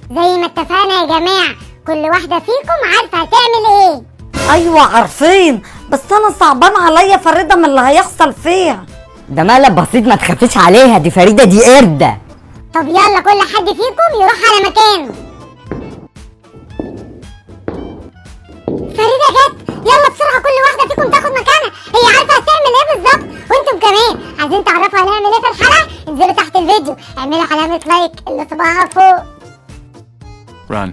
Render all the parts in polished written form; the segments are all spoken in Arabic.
زي ما اتفقنا يا جماعة، كل واحدة فيكم عارفة هتعمل ايه. ايوه عارفين، بس انا صعبان عليا فريده من اللي هيحصل فيها. ده مقلب بسيط، ما تخافيش عليها، دي فريده دي قردة. طب يلا كل حد فيكم يروح على مكانه. فريدة جت، يلا بسرعة كل واحدة فيكم تاخد مكانها، هي عارفة هتعمل ايه بالظبط، وانتم كمان عايزين تعرفوا هنعمل ايه في الحلقة؟ انزلوا تحت الفيديو اعملوا علامة لايك اللي صباعها فوق. Run.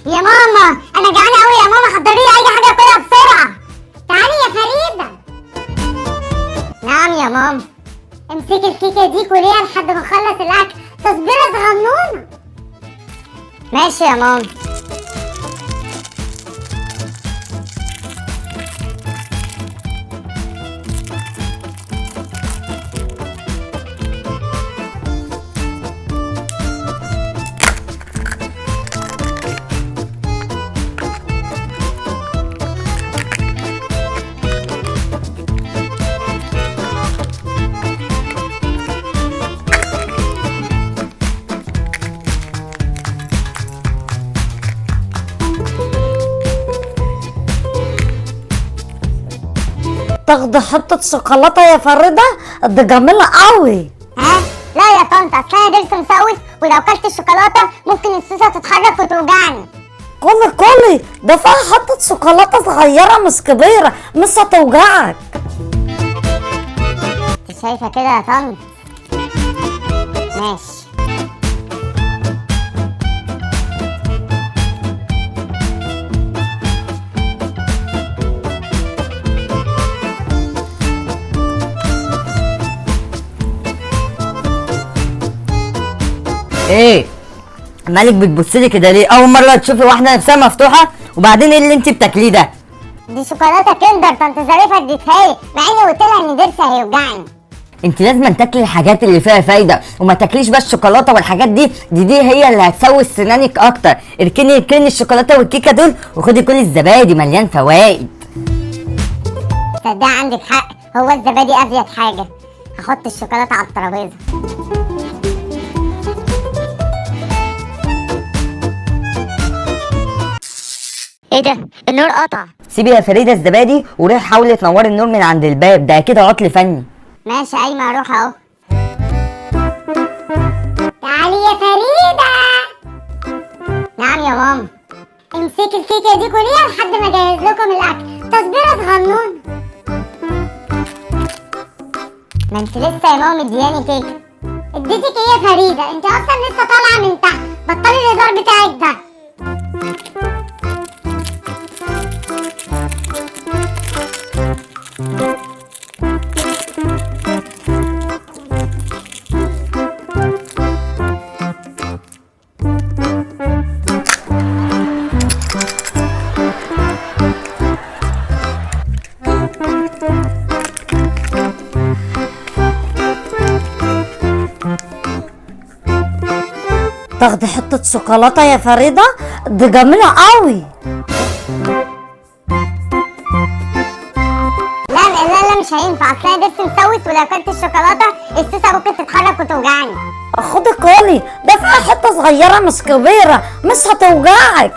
يا ماما انا جعانة قوي يا ماما، حضري لي اي حاجة اكلها بسرعة. تعالي يا فريدة. نعم يا ماما. امسكي الكيكة دي كليها لحد ما اخلص الاكل، تصبيرة صغنونة. ماشي يا ماما. تاخدي حته شوكولاته يا فريده؟ دي جميله قوي. ها؟ لا يا طنط، اصل انا ضرس مسوس ولو كلت الشوكولاته ممكن السوسه تتحرك وتوجعني. كلي ده فيها حته شوكولاته صغيره مش كبيره، مش هتوجعك. انت شايفه كده يا طنط؟ ماشي. ايه مالك بتبصلي كده ليه؟ اول مره تشوفي واحده نفسها مفتوحه؟ وبعدين ايه اللي انت بتاكليه ده؟ دي شوكولاته كندر طنط ظريفه اديتها لي، مع اني قلت لها ان ضرسي هيوجعني. انت لازم تاكلي الحاجات اللي فيها فايده، وما تاكليش بس شوكولاته والحاجات دي هي اللي هتسوي سنانك اكتر. اركني الشوكولاته والكيكه دول وخدي كل الزبادي، مليان فوائد. تصدقي عندك حق، هو الزبادي افيد حاجه. هحط الشوكولاته على الترابيزه. ايه ده؟ النور قطع. سيبي يا فريده الزبادي وروحي حاولي تنوري النور من عند الباب، ده كده عطل فني. ماشي قايمه اروح اهو. تعالي يا فريده. نعم يا ماما. امسكي الكيكه دي كليها لحد ما اجهز لكم الاكل، تصبيره صغنونه. ما انت لسه يا ماما مدياني كيكه. اديتك ايه يا فريده؟ انت اصلا لسه طالعه من تحت، بطلي الهزار بتاعك ده. تاخدي حته شوكولاته يا فريده؟ دي جميله قوي. لا مش هينفع، اصل انا ضرسي مسوس ولو اكلت الشوكولاته السوسه ممكن تتحرك وتوجعني. خدي كلي، ده فيها حته صغيره مش كبيره، مش هتوجعك.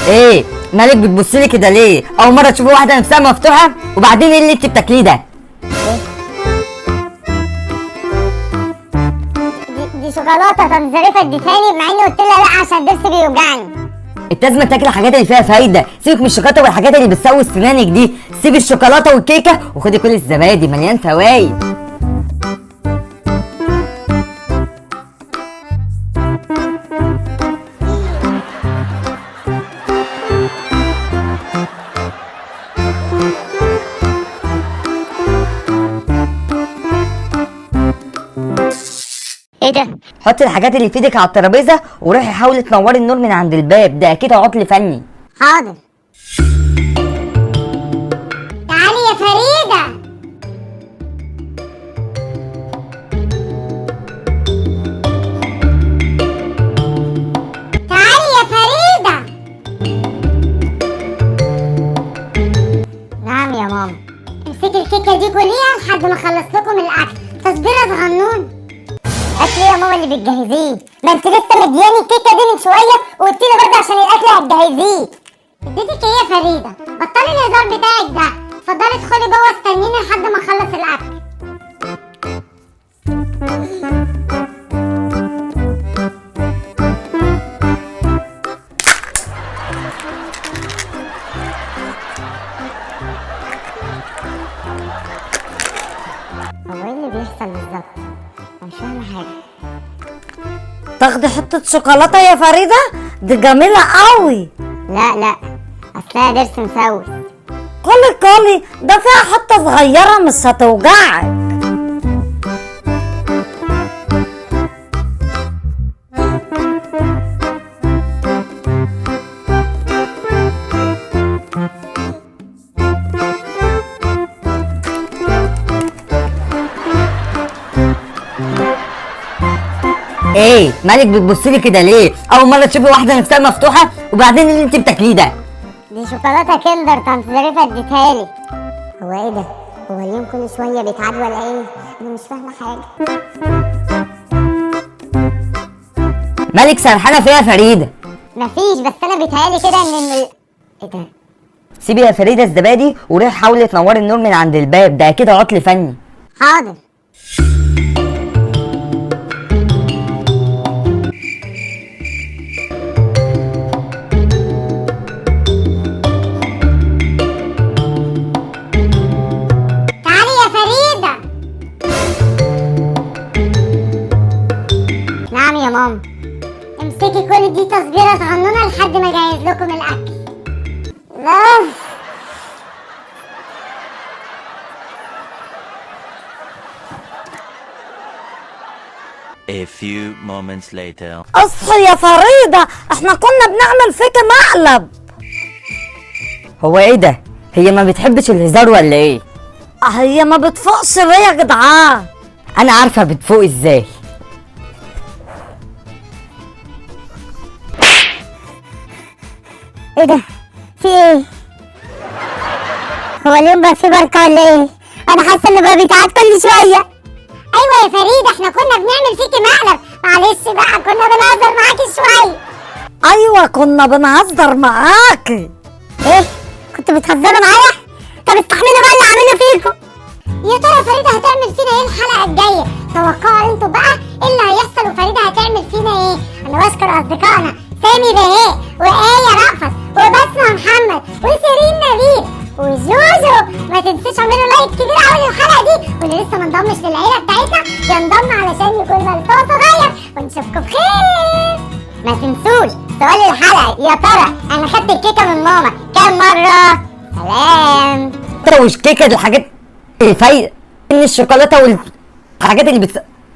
ايه مالك بتبصلي كده ليه؟ اول مره تشوفي واحده نفسها مفتوحه؟ وبعدين ايه اللي انت بتاكليه ده؟ دي شوكولاته طنط ظريفه اديتهاني، مع اني قلت لها لا عشان ضرسي بيوجعني. انت لازم تاكلي الحاجات اللي فيها فايده، سيبك من الشوكولاته والحاجات اللي بتسوي سنانك دي، سيبي الشوكولاته والكيكه وخدي كل الزبادي، مليان فوايد. ايه ده؟ حطي الحاجات اللي في ايدك على الترابيزه وروحي حاولي تنوري النور من عند الباب، ده اكيد عطل فني. حاضر. تعالي يا فريده. الكيكه دي كليها لحد ما اخلص لكم الاكل. تصبيره صغنون. اكل ايه يا ماما اللي بتجهزيه؟ ما انت لسه مدياني الكيكه دي من شويه وقلت لي برضه عشان الاكل هتجهزيه. اديتك ايه يا فريده؟ بطلي الهزار بتاعك ده. اتفضلي ادخلي جوه استنيني لحد ما اخلص الاكل. هو ايه اللي بيحصل بالظبط؟ انا مش فاهمه حاجه. تاخدي حتة شوكولاتة يا فريدة؟ دي جميلة قوي. لا اصلها ضرس مسوس. كلي ده فيها حتة صغيرة مش هتوجعك. ايه مالك بتبصلي كده ليه؟ اول مره تشوفي واحده نفسها مفتوحه وبعدين اللي انت بتاكليه ده؟ دي شوكولاته كندر طنط ظريفه اديتها لي. هو ايه ده؟ هو اليوم كل شويه بيتعاد ولا ايه؟ انا مش فاهمه حاجه. مالك سرحانه فيها يا فريده؟ مفيش، بس انا بيتهيألي كده ان ايه ده؟ سيبي يا فريده الزبادي وروحي حاولي تنوري النور من عند الباب، ده كده عطل فني. حاضر. تعالي يا فريدة. نعم يا ماما. امسكي كل دي تصبيرة صغنونة لحد ما اجهز لكم الاكل. لا A few moments later. اصحي يا فريدة، احنا كنا بنعمل فيك مقلب. هو ايه ده؟ هي ما بتحبش الهزار ولا ايه؟ هي ما بتفوقش ليه يا جدعان؟ انا عارفه بتفوق ازاي. ايه ده؟ في ايه؟ هو اليوم بقى في بركة ولا ايه؟ انا حاسة ان بقى بيتعاد كل شوية. ايوه يا فريدة، احنا كنا بنعمل فيكي مقلب. معلش بقى، كنا بنهزر معاكي شوية. ايوه كنا بنهزر معاكي. ايه؟ كنتوا بتهزروا معايا؟ طب استحملوا بقى اللي عملنا فيكم. يا ترى فريدة هتعمل فينا ايه الحلقة الجاية؟ توقعوا انتوا بقى ايه اللي هيحصل وفريدة هتعمل فينا ايه؟ انا بشكر اصدقائنا سامي بهاء وآية رأفت وبسمة محمد وسيرين نبيل وجوجو. ما تنسوش اعملوا لايك كبير قوي للحلقة دي، واللي لسه ما انضمش للعيلة بتاعتنا ينضم علشان يكون ملتوى صغير، ونشوفكم بخير. ما تنسوش سؤال الحلقة، يا ترى انا خدت الكيكة من ماما كام مرة؟ سلام. وش كيكه الحاجات الفايده ان الشوكولاته والحاجات اللي